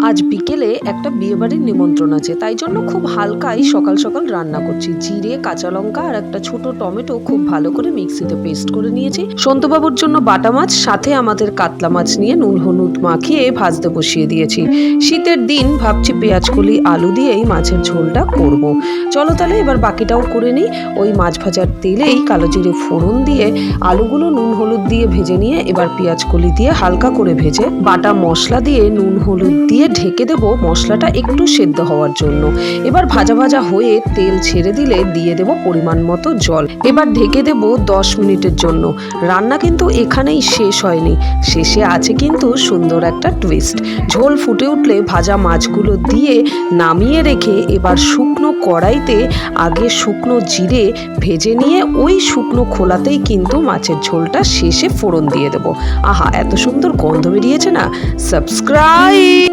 আজ বিকেলে একটা বিয়েবাড়ির নিমন্ত্রণ আছে, তাই জন্য খুব হালকাই সকাল সকাল রান্না করছি। জিরে, কাঁচা লঙ্কা আর একটা ছোট টমেটো খুব ভালো করে মিক্সিতে পেস্ট করে নিয়েছি। সন্তুবাবুর জন্য বাটা মাছ, সাথে আমাদের কাতলা মাছ নিয়ে নুন হলুদ মাখিয়ে ভাজতে বসিয়ে দিয়েছি। শীতের দিন ভাবছি পেঁয়াজকলি আলু দিয়েই মাছের ঝোলটা করব। চলো তাহলে এবার বাকিটাও করে নিই। ওই মাছ ভাজার তেলেই কালো জিরে ফোড়ন দিয়ে আলুগুলো নুন হলুদ দিয়ে ভেজে নিয়ে এবার পেঁয়াজকলি দিয়ে হালকা করে ভেজে বাটা মশলা দিয়ে নুন হলুদ দিয়ে ঢেকে দেব মশলাটা একটু সেদ্ধ হওয়ার জন্য। এবার ভাজা ভাজা হয়ে তেল ছেড়ে দিলে দিয়ে দেব পরিমাণ মতো জল। এবার ঢেকে দেব 10 মিনিটের জন্য। রান্না কিন্তু এখানেই শেষ হয়নি, শেষে আছে কিন্তু সুন্দর একটা টুইস্ট। ঝোল ফুটে উঠলে ভাজা মাছগুলো দিয়ে নামিয়ে রেখে এবার শুকনো কড়াইতে আগে শুকনো জিরে ভেজে নিয়ে ওই শুকনো খোলাতেই কিন্তু মাছের ঝোলটা শেষে ফোড়ন দিয়ে দেবো। আহা, এত সুন্দর গন্ধ বেরিয়েছে না। সাবস্ক্রাইব।